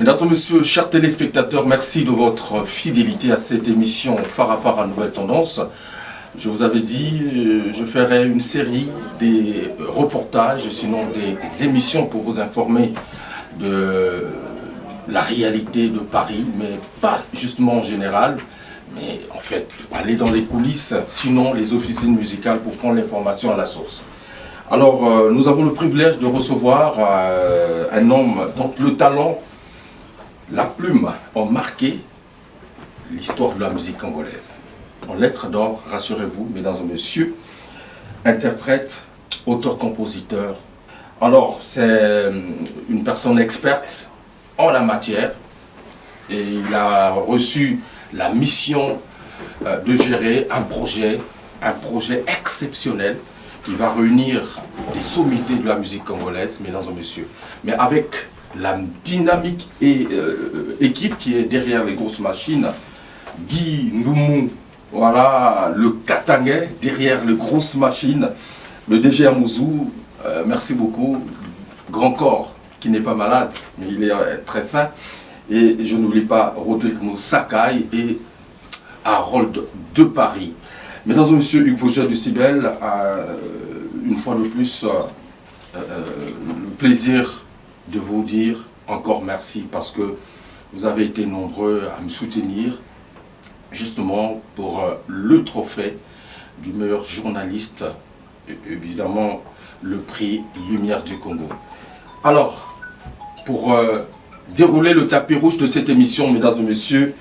Mesdames et messieurs, chers téléspectateurs, merci de votre fidélité à cette émission Phare à Phare à Nouvelle Tendance. Je vous avais dit, je ferai une série des reportages, sinon des émissions pour vous informer de la réalité de Paris, mais pas justement en général, mais en fait, aller dans les coulisses, sinon les officines musicales pour prendre l'information à la source. Alors, nous avons le privilège de recevoir un homme dont le talent, la plume ont marqué l'histoire de la musique congolaise. En lettres d'or, rassurez-vous, mesdames et messieurs, interprète, auteur-compositeur. Alors, c'est une personne experte en la matière et il a reçu la mission de gérer un projet exceptionnel qui va réunir des sommités de la musique congolaise, mesdames et messieurs. Mais avec la dynamique et équipe qui est derrière les grosses machines, Guy Ndoumou, voilà, le Katangais derrière les grosses machines, le DG Amouzou, merci beaucoup, grand corps qui n'est pas malade, mais il est très sain. Et je n'oublie pas Rodrigue Moussakai et Harold de Paris. Mesdames et messieurs, Hugues Vogel du Cibel, une fois de plus, le plaisir de vous dire encore merci parce que vous avez été nombreux à me soutenir justement pour le trophée du meilleur journaliste, évidemment le prix Lumière du Congo. Alors, pour dérouler le tapis rouge de cette émission, mesdames et messieurs,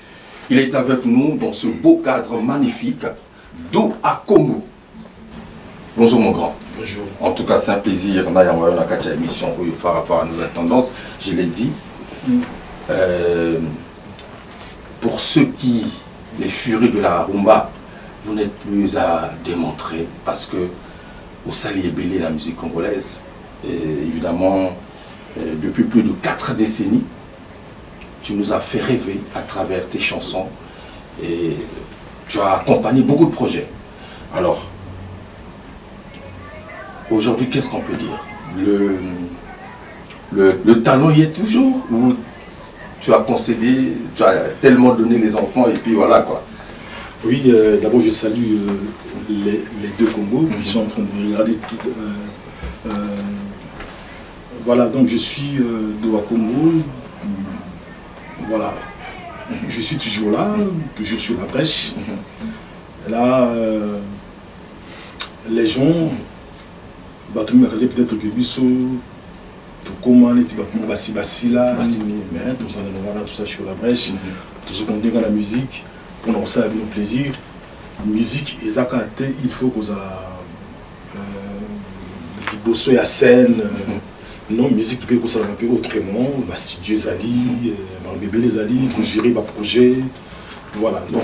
il est avec nous dans ce beau cadre magnifique d'eau à Congo. Bonjour mon grand. Bonjour. En tout cas, c'est un plaisir. On a émission Phare à Phare à Nouvelle Tendance, je l'ai dit. Pour ceux qui, les furies de la rumba, vous n'êtes plus à démontrer parce que au Sali est belé la musique congolaise. Et évidemment, depuis plus de 4 décennies, tu nous as fait rêver à travers tes chansons et tu as accompagné beaucoup de projets. Alors, aujourd'hui, qu'est-ce qu'on peut dire? Le talent y est toujours ou tu as concédé, tu as tellement donné les enfants et puis voilà quoi? Oui, d'abord je salue les deux Congos qui sont en train de regarder tout. Voilà, donc je suis de Congo. Voilà, je suis toujours là, toujours sur la brèche. Là, les gens, peut-être que Bisso, comment les Bassi là, mais tout ça sur la brèche, tout ce qu'on dit dans la musique, pour nous ça avec nos plaisirs. Musique, exactement, il faut que ça Bosso et à scène. Non, musique qui peut ça un peu autrement, la studio Zali, bébé les Ali, pour gérer ma projet. Voilà, donc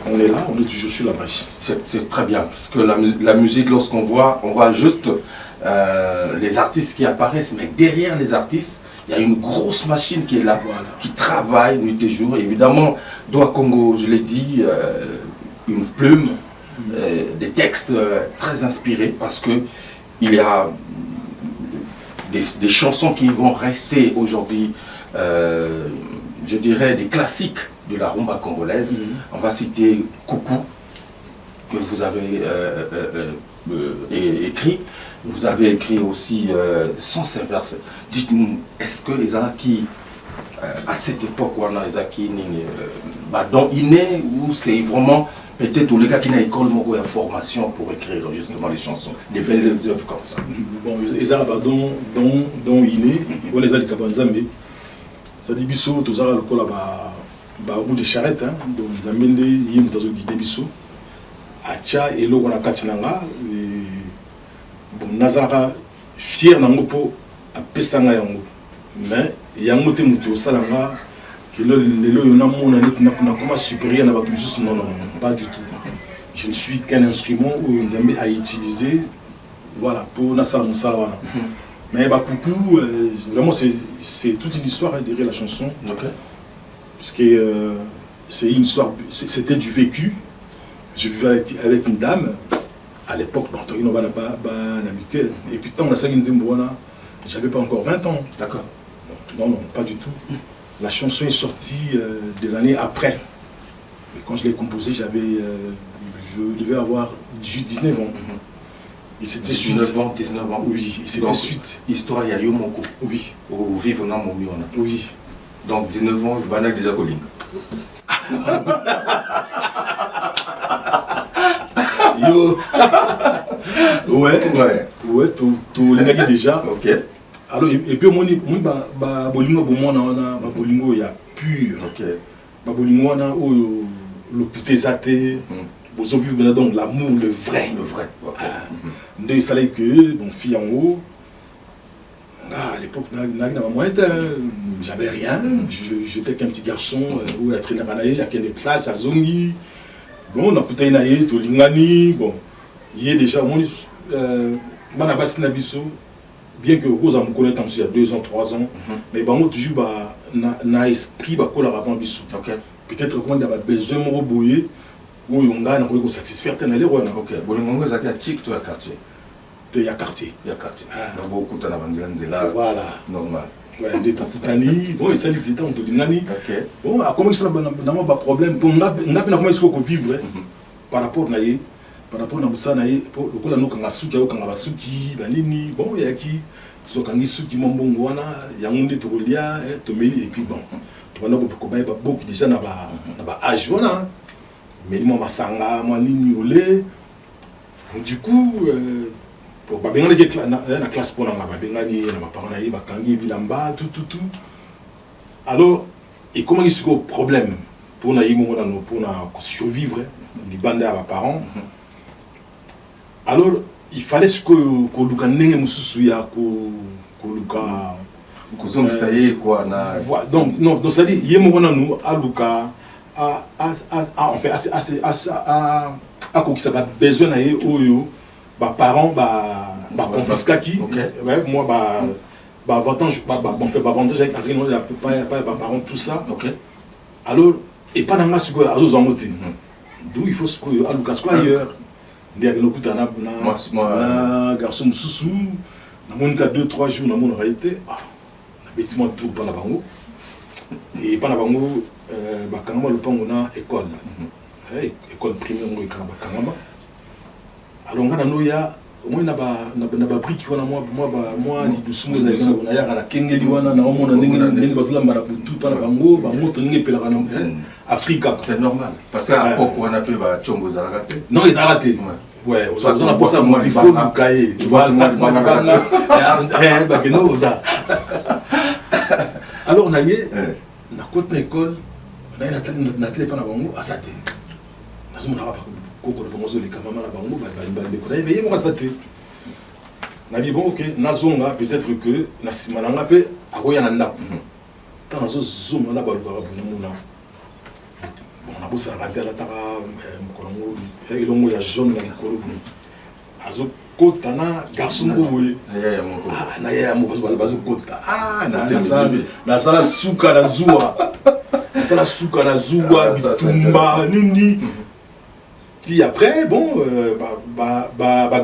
on est là, on est toujours sur la brèche. C'est très bien, parce que la musique, lorsqu'on voit, on voit juste les artistes qui apparaissent, mais derrière les artistes, il y a une grosse machine qui est là, voilà, qui travaille nuit et jour. Évidemment, Doua Congo, je l'ai dit, une plume, des textes très inspirés, parce que il y a des chansons qui vont rester aujourd'hui, je dirais, des classiques de la rumba congolaise. On va citer Coucou, que vous avez écrit. Vous avez écrit aussi Sens Inverse. Dites-nous, est-ce que les Alaki, à cette époque, on a les Alaki, dont inné, ou c'est vraiment peut-être les gars qui n'ont école, mais formation pour écrire justement les chansons, des belles œuvres comme ça? Bon, les Arabes dont inné, on les a dit Kabanzambe, ça dit Bisso, tous les Arabes, au bout des charrettes, donc ils amènent des guider Bisso. Acha et l'eau on a katinanga, bon, Nazara fier n'angopo à Pessanga yango, mais yango te mutu au salanga, que le yona mon année n'a comment supérieur n'a pas plus non, pas du tout. Je ne suis qu'un instrument où Nzambe a utilisé, voilà, pour Nassala Moussalawana. Mais bah coucou, vraiment c'est toute une histoire derrière la chanson. Okay. Parce que c'est une histoire, c'était du vécu. Je vivais avec une dame, à l'époque, et puis tant j'avais pas encore 20 ans. D'accord. Non, pas du tout. La chanson est sortie des années après. Et quand je l'ai composée, je devais avoir 19 ans. Et c'était suite. 19 ans. Oui, et c'était suite. Histoire, il y a eu mon coup. Oui. Au vivre dans mon mion. Oui. Donc 19 ans, je suis déjà collé. Yo. Ouais, tu l'as déjà. Ok. Alors, et puis, moi, bolingo, bolingo, il y a pur. Ok. Bolingo, le putézaté. Vous avez vu donc l'amour, le vrai. Le vrai. Ok. Il fallait que, bon, fille en haut, à l'époque, j'avais rien. J'étais qu'un petit garçon, où il a traîné à il y a des classes à Zongi. Bon, on a putain naïe, tout l'ingani. Bon, il y a déjà, Manabas Nabiso, bien que vous en connaissez il y a 2 ans, 3 ans, mais bon, toujours, na esprit, avant Bissou. Peut-être qu'on a besoin de rebouiller. Oui, on a satisfaire tes allées. Ok, bon, on a un tic, tu as quartier. Il y a quartier. Il y a quartier. On a beaucoup de là. Voilà. Normal. Ouais, des Tapoutani, bon, et ça, les gens ont dit Nani. Bon, comment ça n'a pas de problème. On a comment il faut vivre par rapport à Naye. Par rapport à Moussa Naye, pour le coup, nous, quand on a souki, quand on a souki, Banini, bon, il y a qui, so quand il souki, mon bon, il y a un monde de Tolia, Tomeli, et puis bon, tu vois, beaucoup déjà n'a pas âge, voilà. Mais moi, Masanga, moi, Nini, Olé. Du coup, pour la classe pour ma parents, Bilamba, tout. Alors, et comment il se problème pour survivre, les bandes à mes parents. Alors, il fallait que Luka Nenge Moussouya, ça y est, quoi. Donc, non, c'est-à-dire, il y a nous, à Luka, en fait, à quoi ça va besoin d'aller au parents, confisqués, moi, avantage, on fait avantage avec parce que non, il n'y a pas parents, tout ça. Alors, et pas dans ma sucre à aux amotés. D'où il faut à Lucas quoi ailleurs. Il y a un garçon sous dans mon cas 2-3 jours dans mon réalité. Bêtiment tout pas la bango. Et pas la bango, quand le pan on a école. École primaire on est alors on a noya moi na ba brique wana moi ni dusungo za yango na yaka na kengeli wana na omona ndenge bazula marabutu pana bango to ndenge pela kana Afrika c'est normal parce que à poko wana pe ba chombo za raté non ils ont raté ouais on a pour ça motifo lukaye tu vois na banga ba que non ça alors on a yé na côte na école na télé pana bango asati na zo na ba koko na bango zo les kamama na bango ba décorer mais moi ça te na dit bon ok nazonga peut-être que na simananga pe akoya na ndap tant nazo zoma na baluka buna muna bon na bosa raté la tara mkolongo elongo ya jaune na likolo azo kota na garçon boye na ya mo bazo kota na sala suka na zuwa na sala suka na zuwa bitumba nini. Si après, bon,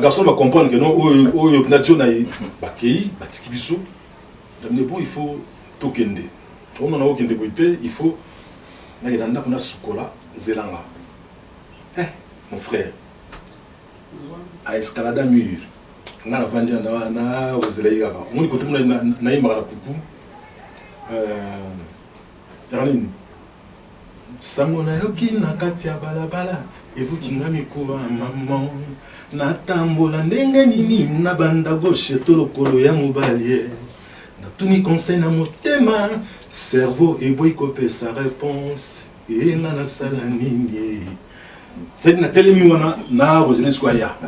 garçon va comprendre que non, bon, il faut tokende. On a aucun débuté, il faut. Il y a un sukola, zelanga. Mon frère, à escalade à mur. On a la vendu na aux élèves. On est côté na imara coucou. Darlene. Samona yoki na katia balabala. Ebukinga mikuba maman natambola ndenge nini na banda gauche to lokolo ya mobali natuni conseil na motema cerveau eboyi kopesa réponse et na sala nini c'est na telemi wana na rozeli squaya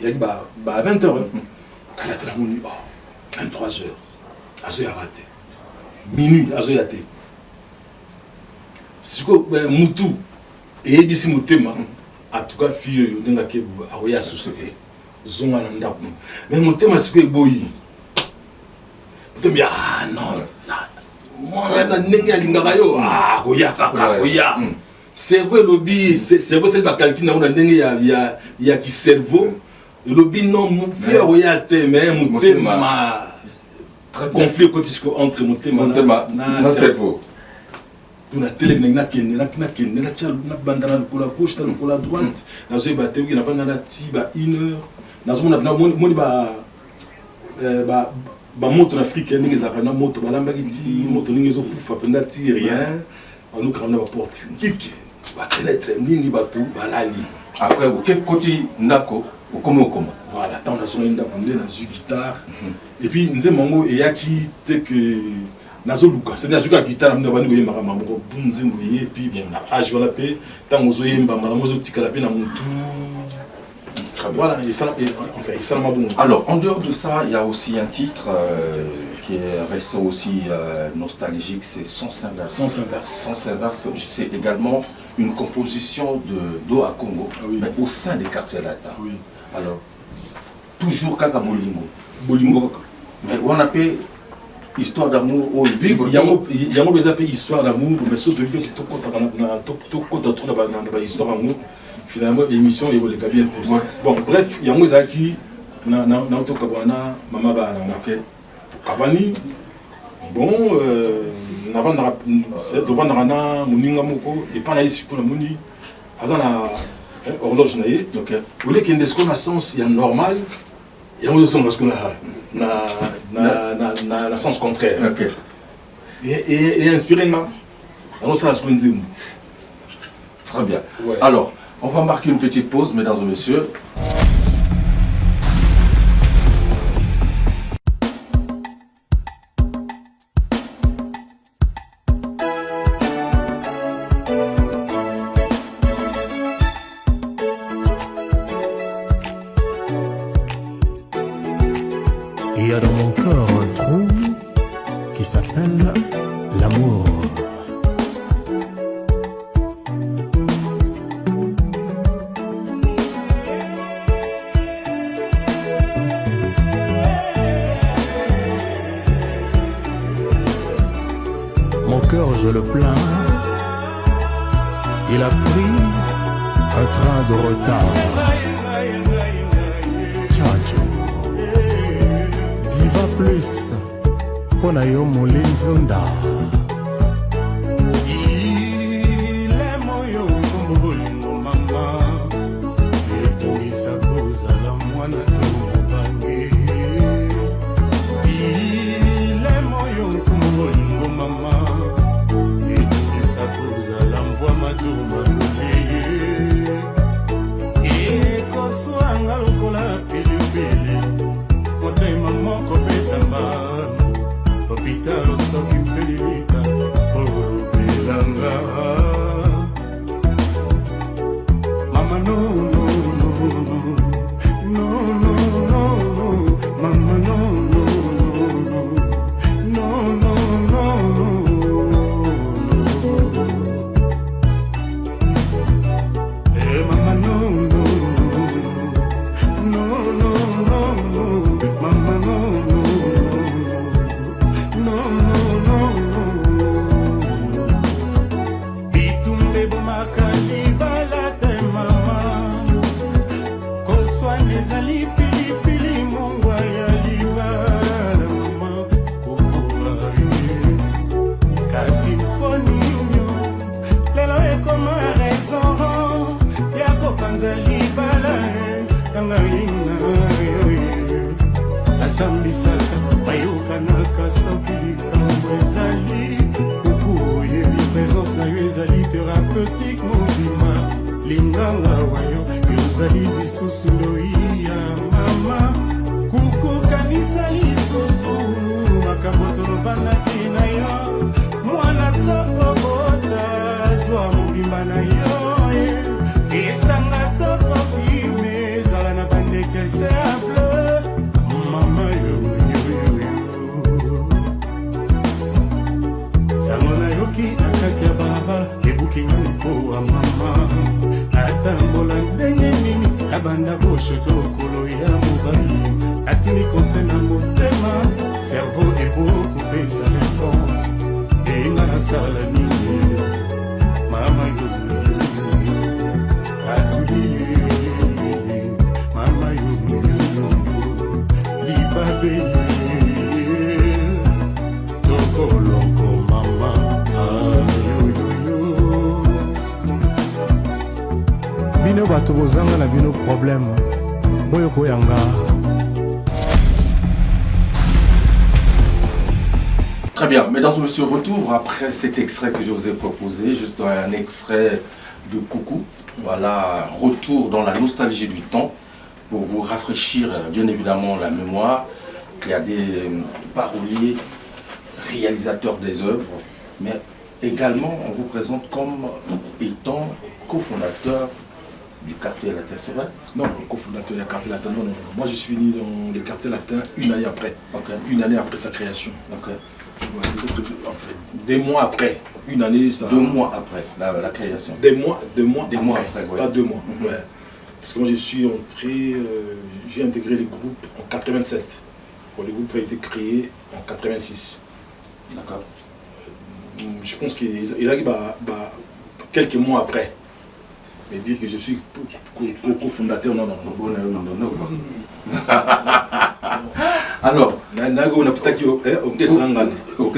ya ba 20h kala tala moni 23h azo ya raté minuit azo ya té siko mutu et bisi motema en tout cas fille yo ndanga ke akoya société zonga na ndako mais motema siko eboyi motema non moi na ndenge alingaka yo akoya cerveau lobby cerveau c'est ba calcul na ndenge ya ki cerveau lobby non fille akoya te mais motema conflit entre Motema na cerveau. Na télé na kende na tia na banda na kola gauche na kola droite na zo ba tewi na banda na ti ba 1 heure na zo na moni ba moto na Afrique ndenge zaka na moto balamba kiti moto ndenge zo kufa penda ti rien on nous na ba porte kiki ba fenêtre ndini ba tout balali après au quel côté ndako comment voilà tant na zo ndako ndé na zu guitare et puis nze mongo et yaki te que nazo luka c'est nazo ka guitare na bani koyemba kama moko bunzi mbuye puis bon na age voilà pe tant ozo yemba mala mozo tikala pe na mutu. Voilà, et ça, enfin, extrêmement bon. Alors, en dehors de ça, il y a aussi un titre qui reste aussi nostalgique, c'est Sans Saint-Verse. Sans Saint-Verse, c'est également une composition de Doha Congo, mais au sein des quartiers latins. Oui. Alors, toujours Kaka Bolingo. Bolingo. Mais on appelle histoire d'amour au vivre. Il y a un peu histoire d'amour, mais surtout que tu as histoire d'amour. Finalement, l'émission évolue bien. Bon, bref, il y a un peu qui na kabana mama ba na kabani bon na na muninga moko et pas na ici pour la muni azana horloge na ye OK vous voulez qu'il y ait des sens il y a normal il y a aussi parce que na sens contraire OK et inspiré na on ça ce qu'on dit très bien alors on va marquer une petite pause, mesdames et messieurs. Il y a dans mon corps un trou qui s'appelle l'amour. Je le plains, il a pris un train de retard. Chacho, diva plus, Ponayo Molinzunda. bino bato bozanga na bino problème boyo koyanga. Très bien, mesdames et messieurs, retour après cet extrait que je vous ai proposé, juste un extrait de Coucou. Voilà, retour dans la nostalgie du temps pour vous rafraîchir bien évidemment la mémoire. Il y a des paroliers, réalisateurs des œuvres, mais également on vous présente comme étant cofondateur du quartier latin, c'est vrai? Non, cofondateur du quartier latin, non. Moi je suis né dans le quartier latin une année après. Okay. Une année après sa création. Okay. En fait, des mois après, une année ça. 2 mois après la création. Des mois après, ouais. Pas 2 mois. Ouais. Parce que moi je suis entré, j'ai intégré le groupe en 87. Bon, le groupe a été créé en 86. D'accord. Je pense qu'il arrive quelques mois après. Mais dire que je suis cofondateur, non. Alors, ok,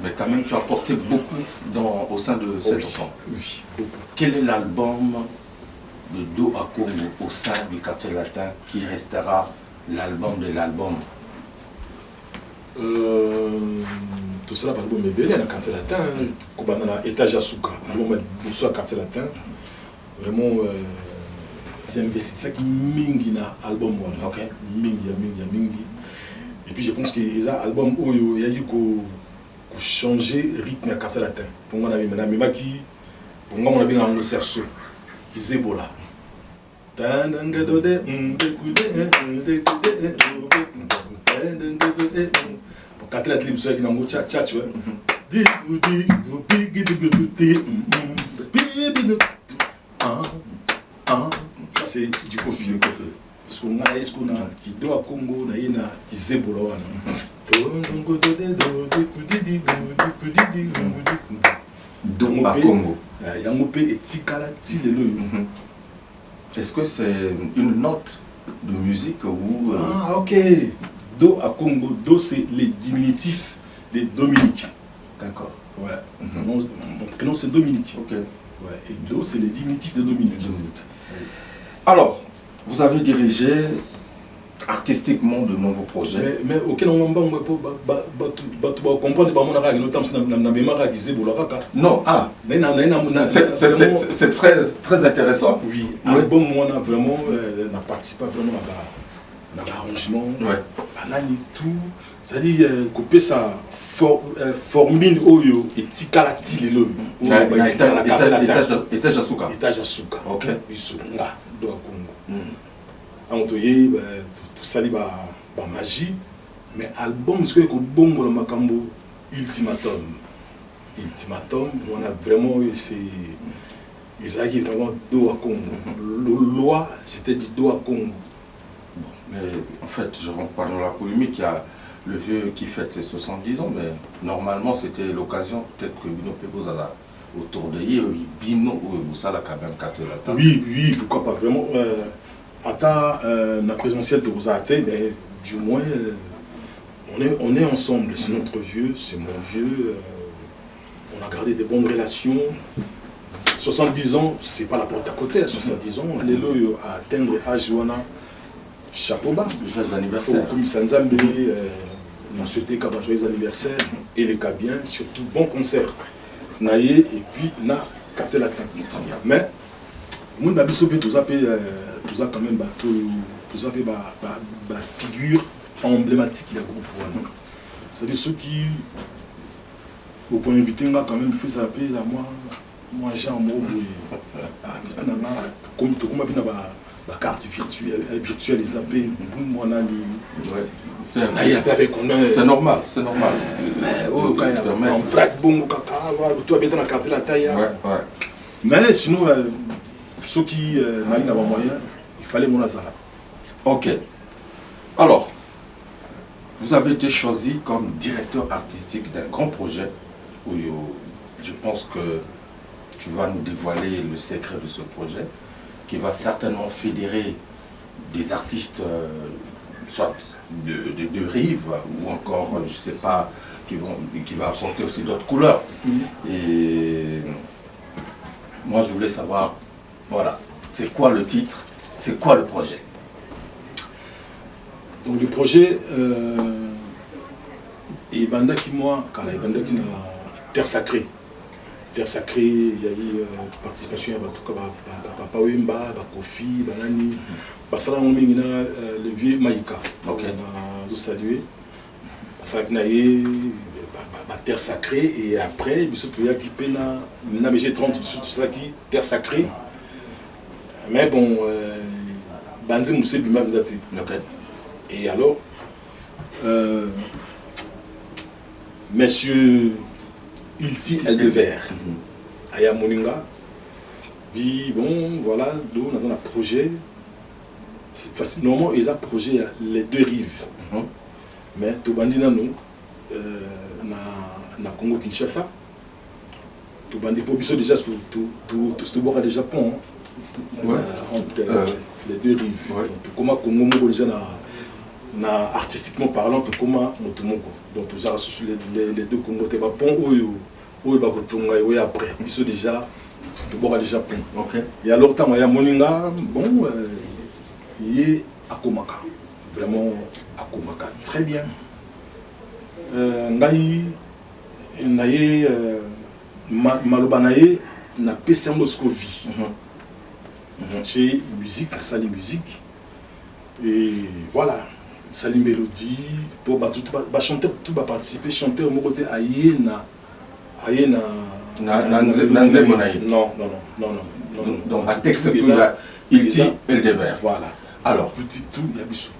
mais quand même tu as apporté beaucoup au sein de cet enfant. Oui, beaucoup. Quel est l'album de Do à Congo au sein du quartier latin qui restera l'album de l'album? Tout ça, l'album est belé dans le quartier latin. Dans l'étage à Souka, l'album est dans quartier latin. Vraiment, c'est investi qui mingi na album. Ok. Mingi. Et puis je pense que les albums où il y a dû changer le rythme du quartier latin. Pour moi, on a bien un cerceau qui zébola. Quand la télévision qui n'a pas de chat, tu vois. Ça c'est du Kofi. Parce qu'on a qui doit Congo, qui zébola. Do à Congo. Est-ce que c'est une note de musique ou... Ah ok. Do à Congo, Do c'est les diminutifs de Dominique. D'accord. Ouais. Mon prénom c'est Dominique. Ok. Ouais. Et Do c'est les diminutifs de Dominique. Alors, vous avez dirigé artistiquement de nombreux projets. Mais auquel on va comprendre non, c'est très intéressant. Oui, album moi vraiment n'a participé vraiment dans l'arrangement, tout, c'est-à-dire couper sa formule oyo et tikalati lelo étage à Souka. Étage à Souka. OK. Bisonga do Congo. Antoye tout ça li ba magie, mais album ce que bongo le makambo ultimatum, on a vraiment c'est ils arrivent vraiment do à Congo. Loi c'était du do à Congo. Mais en fait, je ne rentre pas dans la polémique, il y a le vieux qui fête ses 70 ans, mais normalement c'était l'occasion, peut-être que Bino Pebozala autour de lui, Bino ou Boussala quand même, quand il a. Oui, pourquoi pas, vraiment. À la présentielle de Rosate, mais du moins, on est ensemble, c'est notre vieux, c'est mon vieux, on a gardé des bonnes relations. 70 ans, c'est pas la porte à côté, 70 ans, les lots à atteindre l'âge où on a chapeau bas. Joyeux anniversaire. Comme Sanzambe, on a souhaité qu'à joyeux anniversaire et les cas bien, surtout bon concert. Naïe et puis na quartier latin. Mais, mon babiso peut tout ça quand même, tout ça figure emblématique du groupe. C'est-à-dire ceux qui, au point invité, quand même, il faut s'appeler à moi, Jean Moreau, comme tout le monde la carte virtuelle, ils appellent moi c'est normal, c'est normal. Mais sinon, ceux qui n'avaient pas moyen, il fallait mon azara. Ok. Alors, vous avez été choisi comme directeur artistique d'un grand projet où je pense que tu vas nous dévoiler le secret de ce projet, qui va certainement fédérer des artistes, soit de Rive, ou encore, je ne sais pas, qui va apporter aussi d'autres couleurs. Et moi, je voulais savoir, voilà, C'est quoi le titre? C'est quoi le projet? Donc le projet, et Banda qui moi, quand il Banda qui n'a Terre Sacrée. Terre Sacrée, il y a eu participation à tout cas, Papa Wemba, Kofi, Banani, Basala Omingina, le vieux Maïka. Ok. On a salué. Basala Knaye, Terre Sacrée, et après, il y a qui peine na MG30, tout ça qui Terre Sacrée. Mais bon, Banzi Moussé Bima Mzate. Ok. Et alors, Monsieur Ilti Eldever, Aya Moninga, dit bon, voilà, nous avons un projet. Cette fois-ci, normalement, ils ont un projet les deux rives. Mais tout bandi nous, na Congo Kinshasa, tout bandi pour déjà tout ce bord du Japon, entre les deux rives. Comment Congo déjà artistiquement parlant, comment Motomoko. Donc tout ça sur les deux Congo, tu vas pont où il va retourner après. Ils sont déjà tout bord du Japon. Et alors tant il y a Moninga, bon, il est à Komaka, vraiment à Komaka, très bien. Ngai Malobanaye na PC Moscovie. J'ai musique, la salle musique. Et voilà, salle mélodie, pour chanter, tout va participer, chanter au côté Ayena. Non. Donc, à texte, il dit Eldever. Voilà. Alors, petit tout, il y a Bissou.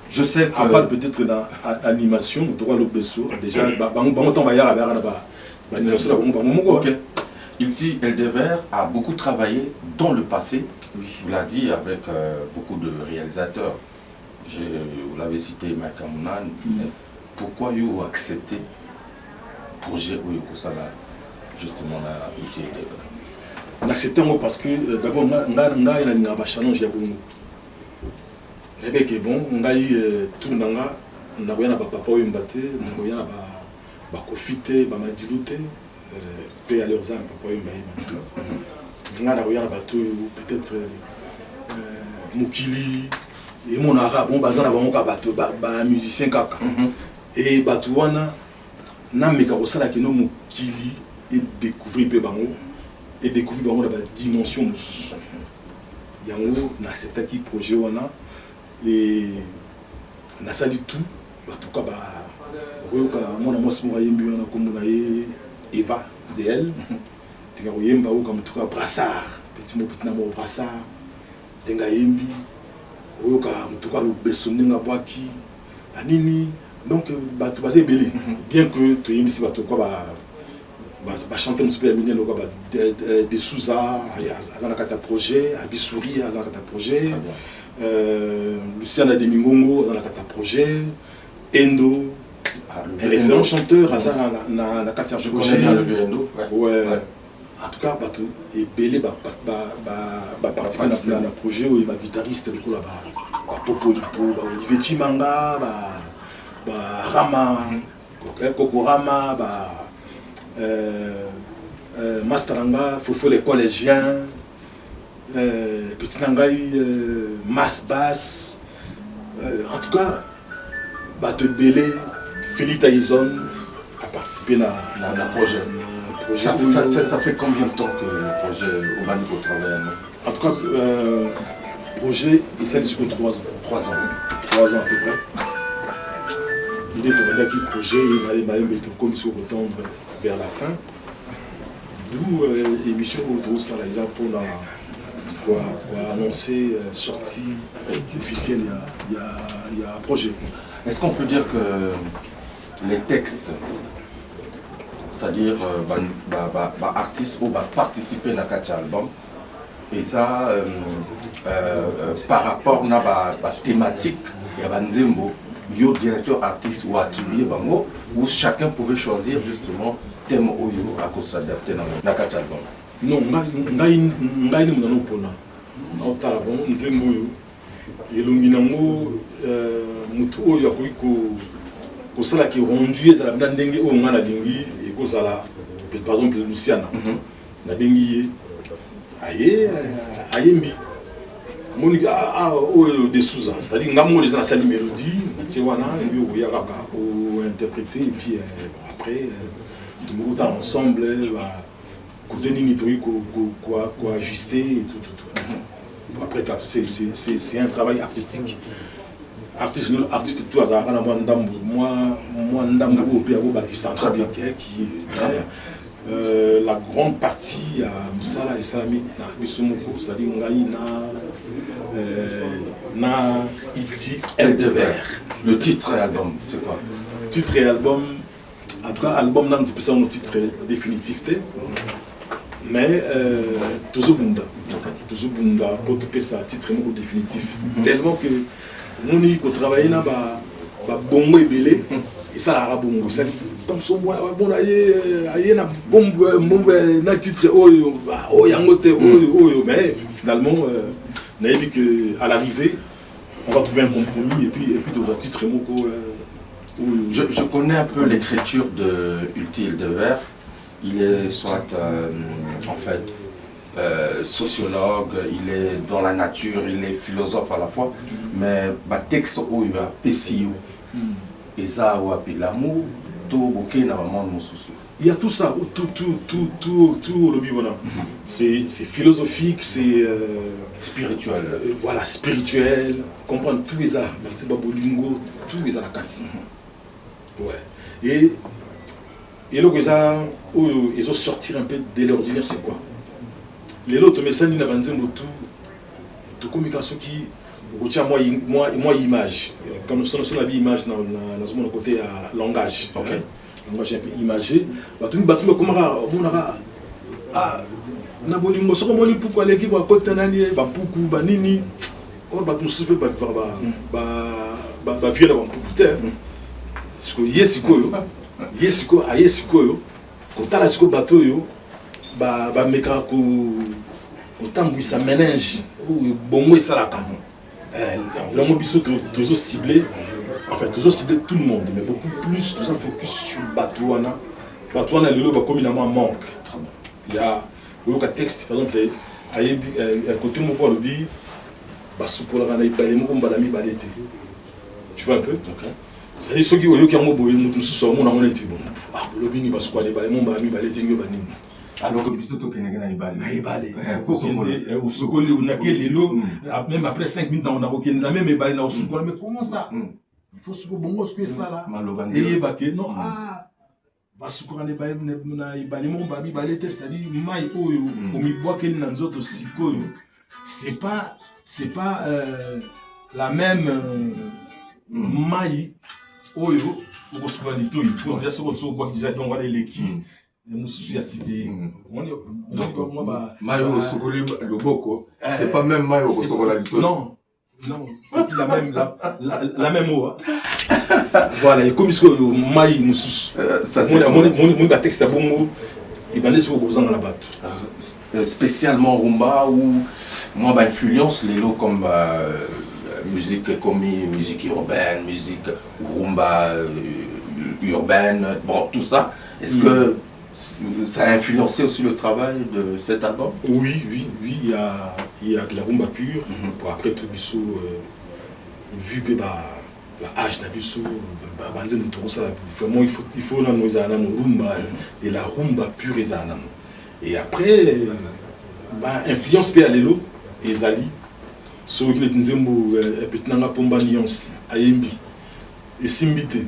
Je sais que. À part peut-être dans l'animation, on doit le Bissou. Déjà, ok. Ilti Eldever a beaucoup travaillé dans le passé, il l'a dit avec beaucoup de réalisateurs. Vous l'avez cité, Mike Amounan. Pourquoi vous avez accepté le projet Oyokosala, justement, Ilti Eldever? On a accepté parce que d'abord, on a un challenge. Les mecs, bon, on a eu tout le monde, on a eu un papa ou un bâté, on a eu un profité, on a diluté. Paix à leurs âmes, papa et maïma. On a bateau peut-être Moukili et mon arabe, on bazar avant bateau, musicien kaka. Et bateau wana na meka osala kino Moukili et découvrir pe bango et découvrir bango la dimension mususu. Yango na accepta ki projet wana et na sali tout bateau ka ba oyoka mona mosi mo yembi wana komuna ye Eva DL, tu as vu comme tout cas brassard, petit mot petit namo brassard, tu as vu comme tout cas le bessoninga boaki, anini, donc tu vas belé, bien que tu aimes si tu vas chanter un petit peu la mine de Souza, Azanakata projet, Abissouri, Azanakata projet, Luciana Demingongo, Azanakata projet, Endo. Un excellent chanteur, Azar na Katia projet. Ouais. En tout cas, et Belé participer à un projet où il va guitariste du coup là Popo Lipo, Olivier Chimanga, Rama, Coco Rama, Masteranga, Fofo les collégiens, Petit Nangaï, Mas Bass. En tout cas, Belé. Philippe Taïson a participé à un projet. Ça fait combien de temps que le projet Omanico travaille? En tout cas, le projet est celle sur 3 ans. 3 ans. 3 ans à peu près. L'idée de ce projet, il m'a dit comme sur le temps vers la fin. D'où l'émission autour de ça, pour annoncer sortie officielle, il y a un projet. Est-ce qu'on peut dire que les textes, c'est-à-dire artistes qui participent à cet album, et ça, par rapport à la thématique, il y a un directeur artiste ou attribué, où chacun pouvait choisir justement le thème à s'adapter dans cet album? Non, mutu oyo akoki kosala ki rendu ezala bina ndenge oyo nga nalingi ekozala par exemple Luciana nabengi ye aye ayembi moni des Souza, c'est-à-dire ngamo les gens sali mélodie natie wana lui oya kaka ou interpréter et puis après tout le monde ensemble va côté nini to quoi ajuster et tout après c'est un travail artistique artiste tout hasard moi ndambo pe abo bakisa qui la grande partie à Moussala islamique na bisumoko c'est-à-dire ngai na iti Eldevert. Le titre et album, c'est quoi? Titre et album, en tout cas album là, on peut ça un titre définitif mais toujours bunda pour te ça titre définitif tellement que on y peut travailler là ba bongo ebele et ça la bongo ça comme son bon aye na bombe na titre oyo yangote oyo mais finalement on a vu qu'à l'arrivée, on va trouver un compromis et puis dans un titre je connais un peu l'écriture de Uti Eldevert. Il est soit en fait sociologue, il est dans la nature, il est philosophe à la fois, mais le texte où il y a PCO, et ça où il y a l'amour, tout il y a tout ça, tout le bibona. C'est philosophique, c'est spirituel. Voilà, spirituel. Comprendre tous les arts, tous les arts à ouais. Et là, ils ont sorti un peu de l'ordinaire, c'est quoi? Les autres messages n'a pas tout communication qui retient moi image. Comme nous sommes sur la image dans le côté langage. Okay. Langage un peu imagé. Batou comment on aura na bolingo soko moni pourquoi l'équipe va côté nani ba puku ba nini on ba tout souper ba vieux là ba puku terre. Ce que yesiko yo kotala siko bateau yo ba meka ko otambwisa ménage ou bongo esalaka vraiment biso toujours ciblé tout le monde mais beaucoup plus tout ça focus sur bateau wana lelo ba communément manque il y a un texte par exemple à côté moko lobi ba supola na ibale moko mbalami balete tu vois un peu okay. C'est-à-dire ceux qui ont eu un mot boy mutu so mo na ngone ti bon lobi ni ba sukola ibale mo mbalami balete ngi ba nini alors que biso to kenega na ibale au sokoli on a quel lelo même après 5 minutes on a aucun la même ibale na sukola mais comment ça il faut suko bongo ce que ça là et baké non basukola ne ba na ibale mo babi balete c'est-à-dire mai oyo omiboa keli na nzoto sikoyo c'est pas la même mai oyo okosukola litoi pour dire ce qu'on se voit déjà donc voilà l'équipe mususu ya cité mayo sokoli loboko c'est pas même mayo sokola litoi non c'est plus la même eau voilà et comme ce que mai mususu ça c'est mon texte bongo et ben est-ce que vous en la batte spécialement rumba ou moi bah influence les lots comme musique commis, musique urbaine, musique rumba urbaine, bon tout ça. Est-ce que ça a influencé aussi le travail de cet album? Oui, il y a de la rumba pure. Pour après tout biso vu que la hache d'Abisso, vraiment il faut nous rumba et la rumba pure et après influence pe alelo ezali so ki nzembo petnanga pomba nuance ayembi esimbite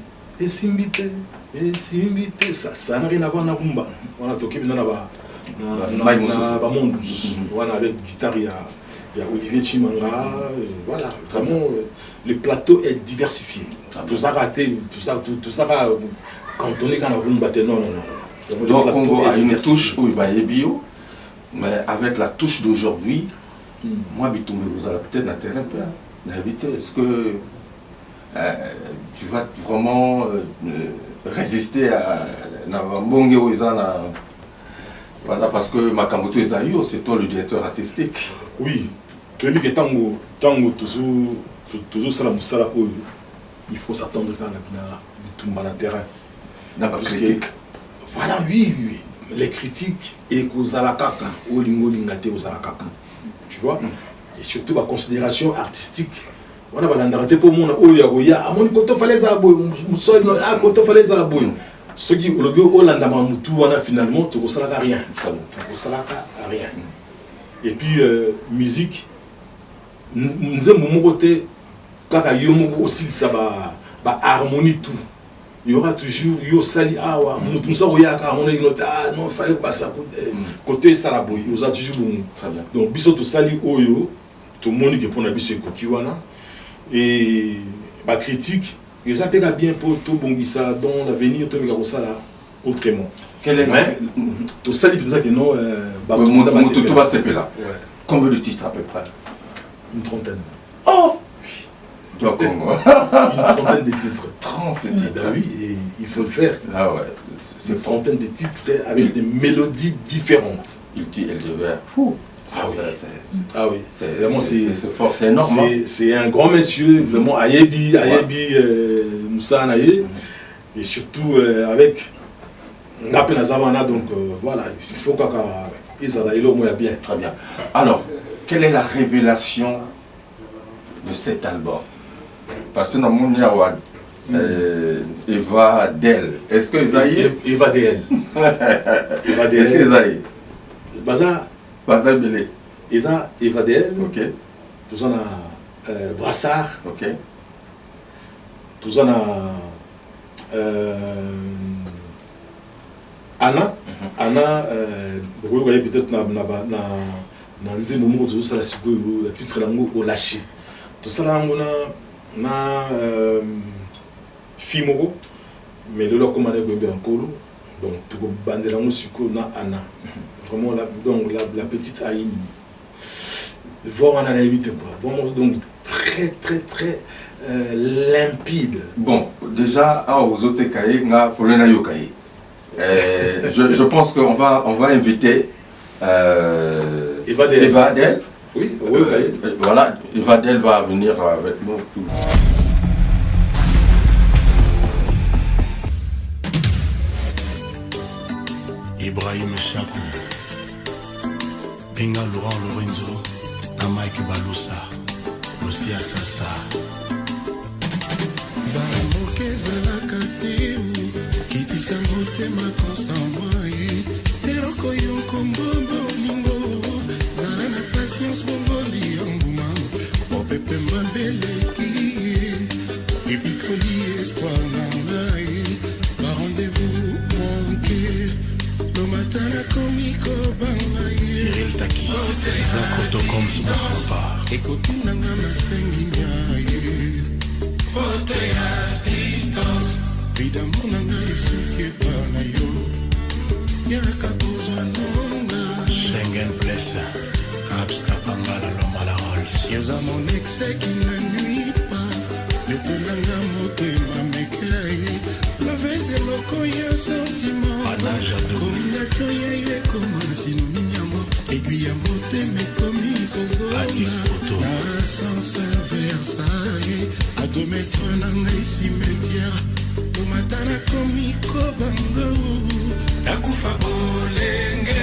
ça n'a rien à voir na rumba on a toqué na ba monde on avec guitare il y a Olivier Chimanga voilà vraiment le plateau est diversifié tout ça raté tout ça va quand on est quand la rumba non donc Congo a une touche où il va y bio mais avec la touche d'aujourd'hui moi bitumbe vous allez peut-être na terrain est-ce que tu vas vraiment résister à Nabambonge Oizana voilà parce que Makamoto Ezayo c'est toi le directeur artistique. Oui, tu dis que tango toujours ça la musala il faut s'attendre quand na bitumba na terrain na pas critique. Voilà oui les critiques et kozala kaka olingo lingate ozala kaka tu vois, et surtout la considération artistique. On a balandaraté pour mon oya amoni koto fallait ça boy musol ah koto fallait ça boy ce qui le bio olandama mutu on a finalement tout ça n'a rien rien et puis musique nous mon côté kaka yomo aussi ça ba harmonie tout il y aura toujours yo sali awa mutu ça oya ka on est non fallait pas ça côté ça la boy nous a toujours très bien donc biso to sali oyo tout le monde qui pour na biso ko kiwana. Et ma critique, ils appellent bien pour tout bon ça dans l'avenir, tout le monde là autrement. Quel est tout ça, il que non, tout va se là. Combien de titres à peu près? Une trentaine. Oh donc, une trentaine de titres. 30 titres. Ben oui, et il faut le faire. Ah ouais. C'est une trentaine de titres avec des mélodies différentes. Il dit Eldebert. Fou. Ah oui, vraiment c'est fort, c'est énorme. C'est un grand monsieur, vraiment Ayebi Moussa Naye, et surtout avec Nape Nazavana, donc voilà, il faut qu'Israël au moins bien. Très bien. Alors, quelle est la révélation de cet album? Parce que dans mon Yawad, Eva Del. Est-ce que Isaïe Eva Del. Est-ce que Isaïe Baza Belé. Eza Eva Del. Ok. Tout ça a Brassard. Ok. Tout ça a Anna. Anna, vous voyez peut-être na nzimbo moko tout ça la sikoyo le titre la moko lâché. Tout ça là na Fimoko, mais le comme on est bien encore. Donc, tu peux bander la musique na Anna. Vraiment, la petite Aïn. Voir en analyse, vraiment, donc très, très, très limpide. Bon, déjà, aux autres cahiers, je pense qu'on va inviter Eva Del. Oui, voilà, Eva Del va venir avec nous. Ibrahim Chakou, Benga Laurent Lorenzo, na Mike Balusa, Lucia Sassa. Bamokeza la kate kitisa motema constamment eroko yonko mbombo lingo zala na patience bongo liambuma mopepe mabeleki epikoli espoir na ngai ba rendez-vous manqué le matin la komiko bangai Cyril Taki, Zakoto comme son part ekoti nanga masengi nyaye foto ya distance vidamu nanga esuki epa na yo yaka kozwa nonga Schengen Place, Abska Pangala Lomala Rolls yoza mon exe qui ne nuit pas yoto nanga motema mekai loveze loko ya sentiment Ana Jadou kolinga to ya yo ekoma sino minyamo aiguille ya motema ekomi Addis Photo na ascenseur Versailles à 2 mètres nanga cimetière tomatana komiko bango nakufa bolenge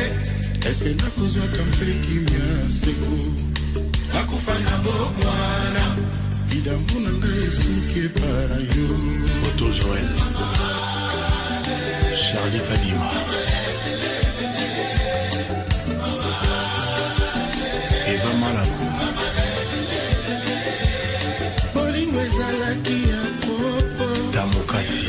eske nakozwaka mpe kimia seko nakufa na bomwana vidamu nanga esuki epa na yo Photo Joël Charlie Kadima Eva Malakou bolingo ezalaki ya popo Damokati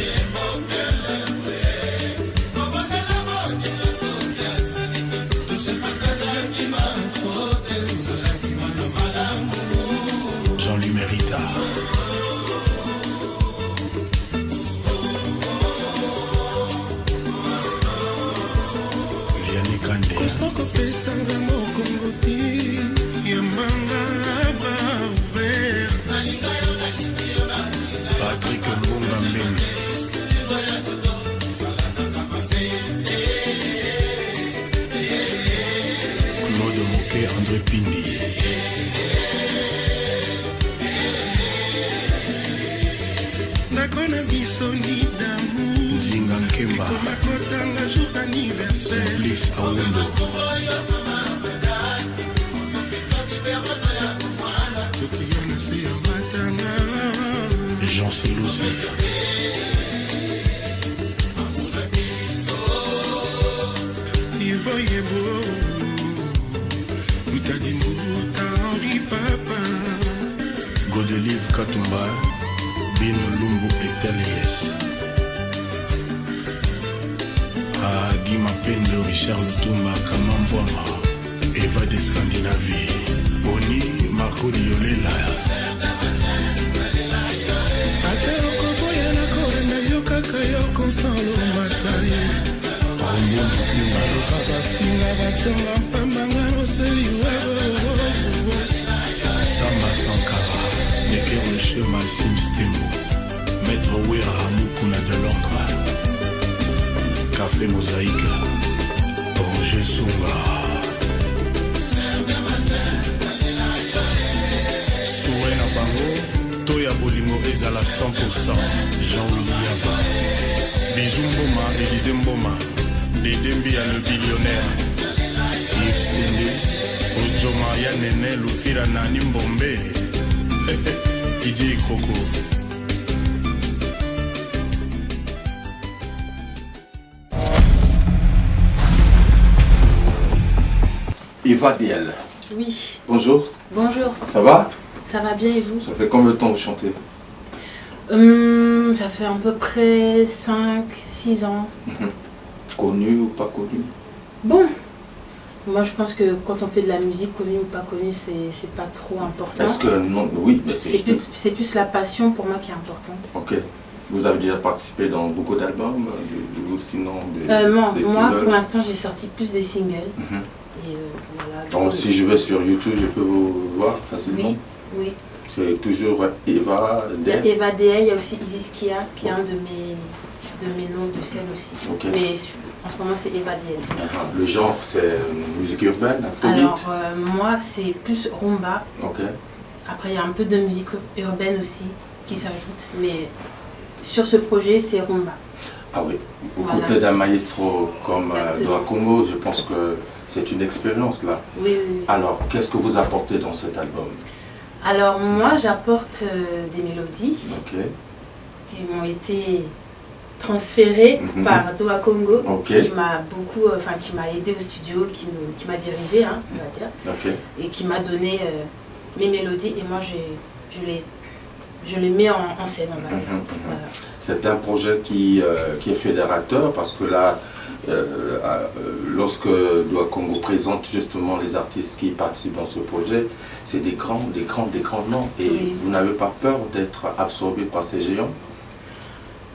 Jean-Louis Mérida Vianney Kandé kosokopesanga mokongo ti ya manga bra ouvert Patrick Mbonga Mbembe Claude Moquet André Pindi nakona bisoni damu Nzinga Nkemba komakotanga jour d'anniversaire Simplice Awundo douce. Godelive Katumba, Bino Lumbu Etelies. Guy Mapendo, Richard Lutumba, Kamambwama, Eva de Scandinavie, Boni, Marco Diolela. Atero Koboya na Koenda Yokaka Constant Lomataye. Rombo Mukima Lokaka Finga Batonga Mpambanga Roseli Webo. Samba Sankara, Neker le Chema Simstemo, Maître Ouera Mukuna de Londres. Café Mosaïque, Roger Sunga. Souena Bango, Toya Bolingo Ezala 100%, Jean-William. Bijou Mboma, Élysée Mboma, Dédembia le billionnaire, Yves Sende, Ojoma Yanene, Lufira Nani Mbombe, Iji Koko. Eva DL. Oui. Bonjour. Bonjour. Ça va? Ça va bien et vous? Ça fait combien de temps que vous chantez? Ça fait à peu près 5-6 ans. Connu ou pas connu? Bon, moi je pense que quand on fait de la musique, connu ou pas connu, c'est pas trop important. Est-ce que non? Oui, mais c'est plus la passion pour moi qui est importante. Ok. Vous avez déjà participé dans beaucoup d'albums ou sinon des moi singles? pour l'instant j'ai sorti plus des singles. Et voilà, donc si je vais sur YouTube, je peux vous voir facilement? Oui, oui. C'est toujours Eva DL? Il y a Eva DL, il y a aussi Isiskia qui est un de mes noms de scène aussi. Okay. Mais en ce moment c'est Eva DL. Le genre c'est musique urbaine, afrobeat? Alors moi c'est plus rumba. Okay. Après il y a un peu de musique urbaine aussi qui s'ajoute. Mais sur ce projet c'est rumba. Ah oui, aux Voilà. côtés d'un maestro comme Exactement. Doa Congo, je pense que c'est une expérience là. Oui, oui, oui. Alors, qu'est-ce que vous apportez dans cet album? Alors moi j'apporte des mélodies Ok. qui m'ont été transférées par Doa Congo, Okay. qui m'a beaucoup, qui m'a aidé au studio, qui m'a dirigé, hein, on va dire, Ok. et qui m'a donné mes mélodies et moi je les mets en scène, on va dire. Voilà. C'est un projet qui est fédérateur parce que là, lorsque Doa Congo présente justement les artistes qui participent dans ce projet, c'est des grands noms. Et Oui. vous n'avez pas peur d'être absorbé par ces géants?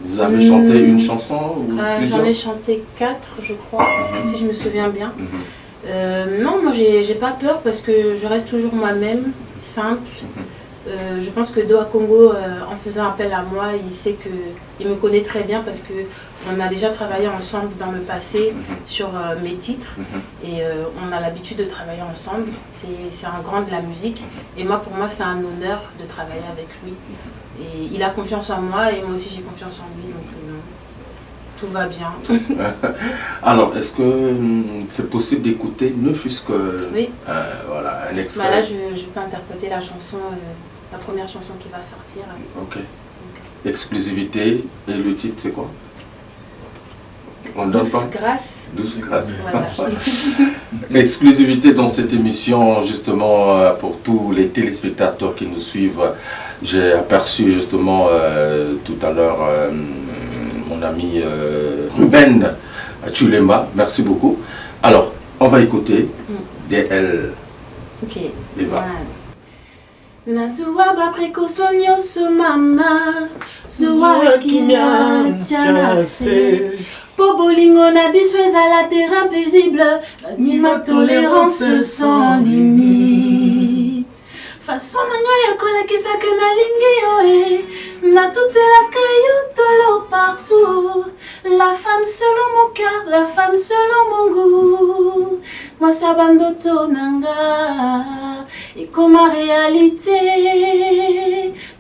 Vous avez chanté une chanson ou plusieurs? J'en ai chanté 4, je crois, si je me souviens bien. Non, moi j'ai pas peur parce que je reste toujours moi-même, simple. Je pense que Doa Congo, en faisant appel à moi, il sait que il me connaît très bien parce que on a déjà travaillé ensemble dans le passé sur mes titres et on a l'habitude de travailler ensemble. C'est un grand de la musique et moi, pour moi, c'est un honneur de travailler avec lui. Et il a confiance en moi et moi aussi j'ai confiance en lui, donc tout va bien. Alors, est-ce que c'est possible d'écouter, ne fût-ce que Oui. voilà, un extrait? Bah là, je peux interpréter la chanson, la première chanson qui va sortir. Ok. Exclusivité, et le titre c'est quoi? On ne donne Douce pas? grâce. Douce grâce. Voilà. Exclusivité dans cette émission, justement, pour tous les téléspectateurs qui nous suivent. J'ai aperçu justement tout à l'heure mon ami Ruben Chulema. Merci beaucoup. Alors, on va écouter DL. Ok. Eva. Nazuwa ba précaution nyonso mama Zuwa kimia tianase Po bolingo na biso ezala terrain paisible Nima tolérance sans limite Façon na ngai ya kolakisa ke nalingi yo natutelaka yo tolo partout La femme selon mon cœur, la femme selon mon goût Mwasi ya bandoto nanga ekoma réalité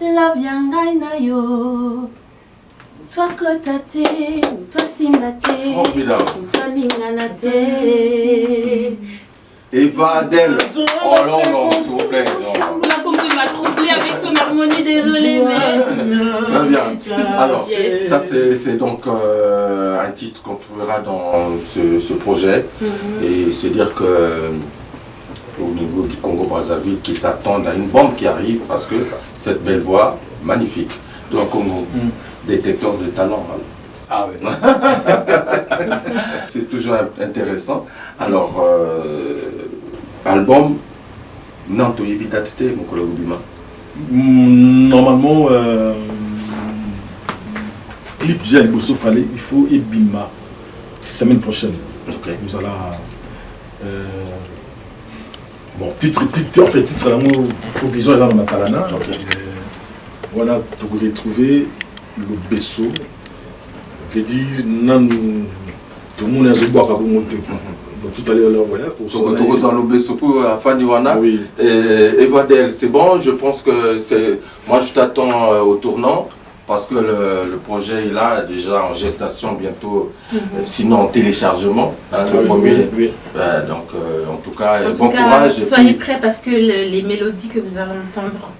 La vie ya ngai na yo Toi kota te, toi simba te Formidable. Toi ningana te Eva Del. Oh non, s'il vous plaît. Non. La pompe m'a troublé avec son harmonie, désolé mais... Très bien. bien. Alors, ça c'est donc un titre qu'on trouvera dans ce projet. Et c'est dire que au niveau du Congo-Brazzaville, qu'ils s'attendent à une bombe qui arrive parce que cette belle voix, magnifique. Donc, Congo, détecteur de talent. Hein. Ah oui. C'est toujours intéressant. Alors, album, non, tu es datité, mon collègue Bima. Normalement, clip déjà il faut Ebima semaine prochaine. Okay. Nous allons bon titre en fait titre l'amour provision dans ma talana. Voilà, tu peux retrouver le Besso. Je dis non tout le monde a joué à monter. Donc tout à l'heure là voilà pour ça. Donc dans le Besso pour Fanny-Wana. Oui. Evadel, c'est bon, je pense que c'est moi je t'attends au tournant. Parce que le projet est là, déjà en gestation bientôt, sinon en téléchargement, hein, le premier. Oui. Donc en tout cas, bon courage. Soyez prêts parce que les mélodies que vous allez entendre,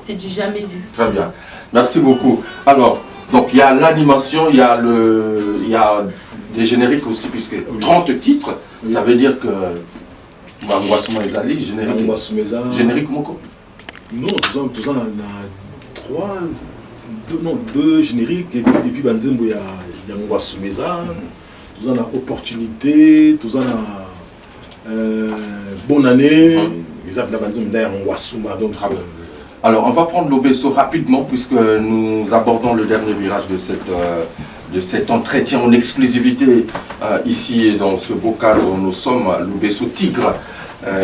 c'est du jamais vu. Très bien, merci beaucoup. Alors, donc il y a l'animation, il y a des génériques aussi, puisque 30 titres, ça veut dire que Mangwasuma Ezali, générique Moko. Non, tout ça on a 3. Deux génériques et puis depuis Banzembo il y a Ngwa Soumeza, tout en a opportunité, tout en a bonne année, ils appellent la Banzembo d'ailleurs Ngwa Souma. Alors on va prendre l'Obesso rapidement puisque nous abordons le dernier virage de cet entretien en exclusivité ici dans ce beau cadre où nous sommes, l'Obesso Tigre.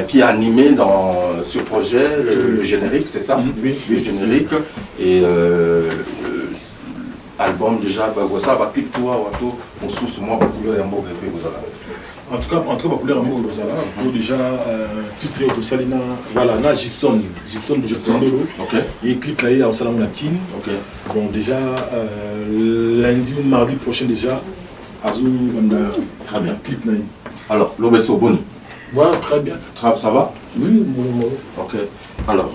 Qui est animé dans ce projet, le générique, c'est ça? Oui. Le générique et album déjà, ça va clip toi, on sous moi, couleur et en tout cas, ma couleur amour pour déjà titre de Salina, voilà, na Gibson Dolo, et clip là, il y a Salam Nakin. Bon, déjà, lundi ou mardi prochain, déjà, Azou, très bien, clip là. Alors, l'Obesso Boni. Voilà, très bien. Ça va? Oui, ok. Alors,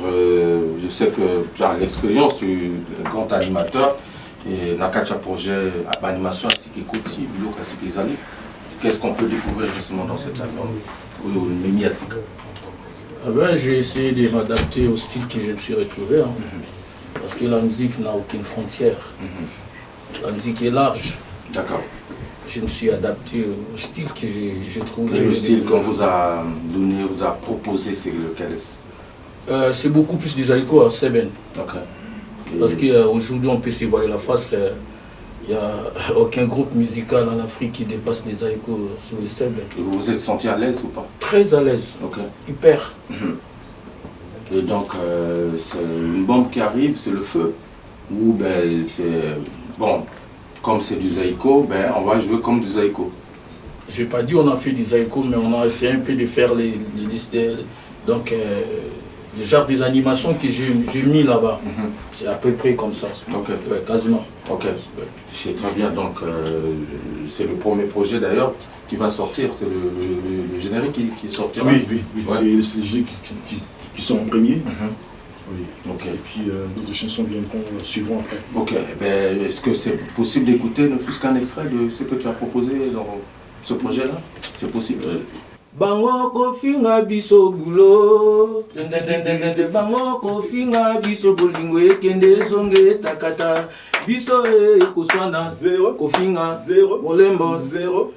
je sais que tu as l'expérience, tu es un grand animateur et Nakacha projet d'animation à Sikikoti, Bilo Kasikizali. Qu'est-ce qu'on peut découvrir justement dans cet album? J'ai essayé de m'adapter au style que je me suis retrouvé. Parce que la musique n'a aucune frontière. La musique est large. D'accord. Je me suis adapté au style que j'ai trouvé. Et le style qu'on vous a donné, vous a proposé, c'est lequel? C'est beaucoup plus des haïkus à Seben. Okay. Parce qu'aujourd'hui, on peut se voiler la face. Il n'y a aucun groupe musical en Afrique qui dépasse les haïkus sur les Seben. Et vous vous êtes senti à l'aise ou pas? Très à l'aise. Okay. Hyper. Et donc, c'est une bombe qui arrive, c'est le feu. Ou ben, c'est... Bon, comme c'est du zaïko, ben, on va jouer comme du zaïko. Je n'ai pas dit on a fait du zaïko, mais on a essayé un peu de faire les listes. Donc, le genre des animations que j'ai mis là-bas, c'est à peu près comme ça. Okay. Ouais, quasiment. Ok, c'est très bien. Donc, c'est le premier projet d'ailleurs qui va sortir. C'est le générique qui sortira. Oui. Ouais. C'est les jeux qui sont en premier. Oui. Okay. Et puis d'autres chansons suivront après. Ok, ben, est-ce que c'est possible d'écouter ne fût-ce qu'un extrait de ce que tu as proposé dans ce projet-là? C'est possible? Bango kofinga biso bulo bango kofinga biso bolingo ekende zonge takata biso ekoswana kofinga molembo 0.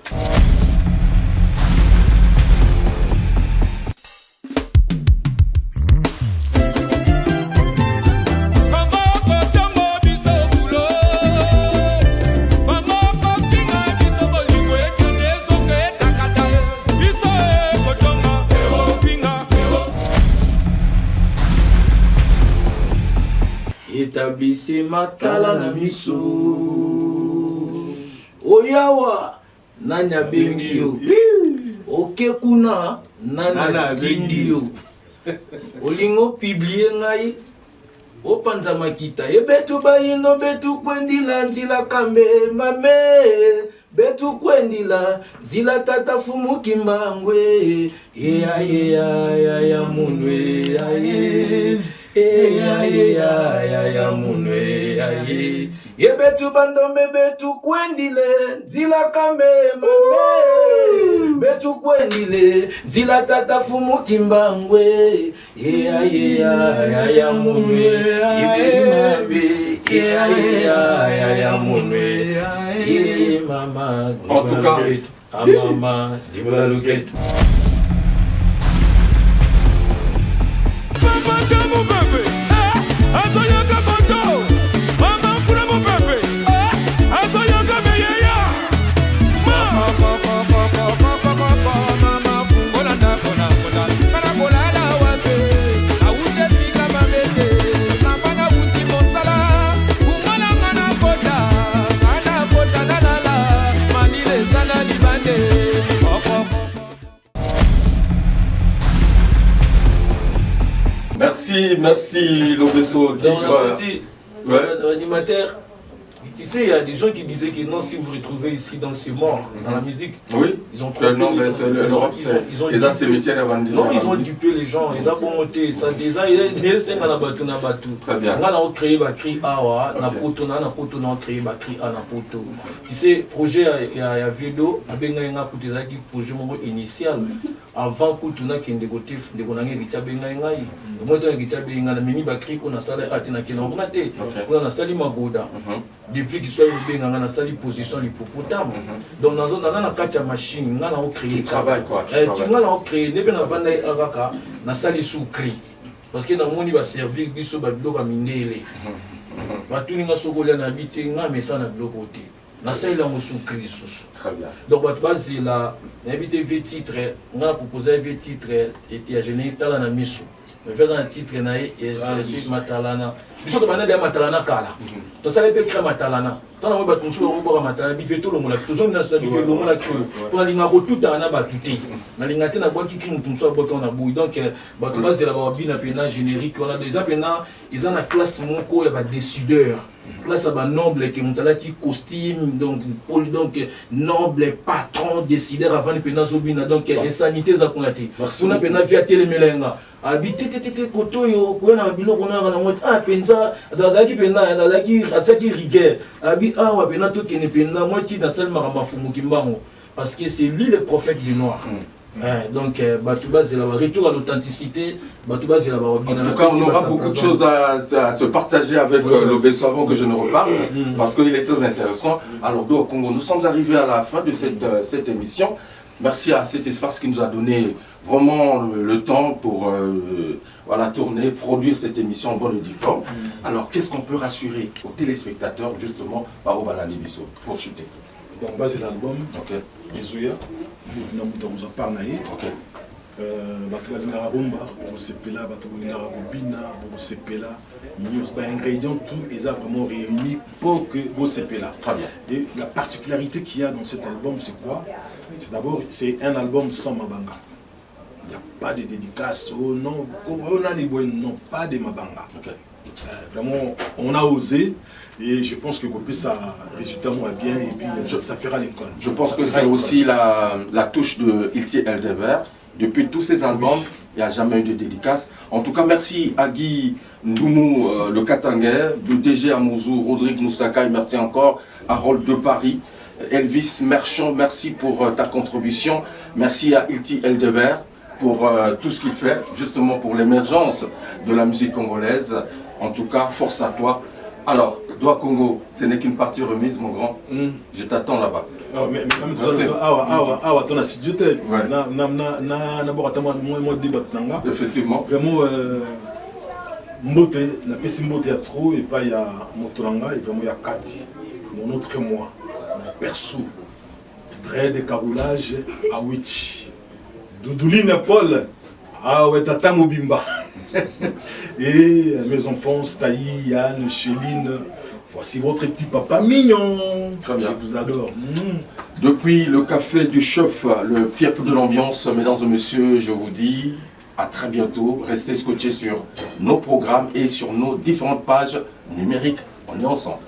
Établissez matala na miso Oyawa nanya bengi yo Oke kuna nana zindi yo Olingo publie ngai Opanza makita Betu bayino betu kwendila nzila kambe mame Betu kwendila zila tata fumu kimbangwe ya munwe ya munwe aye yebetu bandombe betu kwendile zila kambe mame betu kwendile zila tata fumu kimbangwe ya munwe yebetu ya munwe mama en tout cas mama zibala luket Merci Lobeso Tigre. L'animateur, tu sais, il y a des gens qui disaient que non, si vous retrouvez ici dans ces morts, dans la musique, oui. Ils ont trompé, non, mais c'est l'Europe, ils ont cimetière avant de non, ils ont dupé les gens, ils ont monté, ça déjà, ils ont très bien. On a créé un cri Awa, on a créé un cri A, Napoto. Tu sais, projet à Védo, à Bengaïna, projet initial. Avant que tu n'as qu'un dégotif, de Gonangé, qui t'a bengaïnaï. Moi, tu as qui t'a bengaïna, mini bakri, on a salé Atina qui n'a pas été. On a salé Magoda. Depuis qu'il soit bengaïna, on a salé position l'hippopotame. Donc, dans un kacha machine, on a créé. Travail quoi. Tu as créé, ne pas avoir avaka, on a salé sous cri. Parce que dans le monde, il va servir, il va se mindele. Tout le monde a habité, on a mis ça dans le côté. Très bien. Donc, base là, invité V titre, on a proposé V titre et il y a généré talana miso. Mais faisant un titre naï et c'est matalana. Biso to bana de matalana kala. To ça les peut créer matalana. Tant on va construire on va matalana bi fait tout le monde là. Toujours dans ça bi fait le monde là. Pour la linga tout ana batuté. Na linga te na bois qui crime tout ça bois on a bouille. Donc ba to base là ba bina pena générique on a déjà pena ils ont la classe moko ya ba décideur. Classe à noble qui ont talati costume donc noble patron décideur avant de pena zobina donc insanité za konati. On a pena via télémelenga. Habité tété koto yo ko na biloko na na mot ah penza dazaki pena dazaki asaki rigueur. Abi ah wa pena to kene pena moi ti na sel marama fumu kimbango parce que c'est lui le prophète du noir. Donc, Batouba, c'est la retour à l'authenticité. Batouba, c'est la en tout cas, on aura beaucoup de choses à se partager avec Lobeso avant que je ne reparte, parce qu'il est très intéressant. Alors, au Congo, nous sommes arrivés à la fin de cette émission. Merci à cet espace qui nous a donné vraiment le temps pour voilà, tourner, produire cette émission en bonne et due forme. Alors, qu'est-ce qu'on peut rassurer aux téléspectateurs, justement, par Obalani Bisso, pour chuter? Donc, c'est l'album. Ok. Ezoya. Nous avons parlé. Ok. Batoubalingara Rumba, Borosepela, Batoubalingara Bobina, Borosepela. Les ingrédients, tout est vraiment réunis pour que Borosepela. Très bien. Et la particularité qu'il y a dans cet album, c'est quoi? C'est d'abord, c'est un album sans Mabanga. Il n'y a pas de dédicace, oh non, on a des non, pas de Mabanga. Okay. Vraiment, on a osé et je pense que ça résultat moi bien et puis ça fera l'école. Je pense que c'est aussi la touche de Ilti Eldever. Depuis tous ces albums, il n'y a jamais eu de dédicace. En tout cas, merci à Guy Ndoumou, le Katangais, de DG Amouzou, Rodrigue Moussaka, merci encore, Harold de Paris, Elvis Merchant, merci pour ta contribution. Merci à Ilti Eldever pour tout ce qu'il fait, justement pour l'émergence de la musique congolaise. En tout cas, force à toi. Alors, Doua Congo, ce n'est qu'une partie remise, mon grand. Je t'attends là-bas. Non, mais même tu as studio. Effectivement. Vraiment, la PC Mbote a trop, et pas il y a Motolanga, et vraiment il y a Kati, mon autre moi, perso, très de caroulage à Wichi, Doudouline Paul, ah ouais, Tata Mobimba. Et mes enfants, Staï, Yann, Chéline, voici votre petit papa mignon. Très bien. Je vous adore. Depuis le café du chef, le fief de l'ambiance, mesdames et messieurs, je vous dis à très bientôt. Restez scotchés sur nos programmes et sur nos différentes pages numériques. On est ensemble.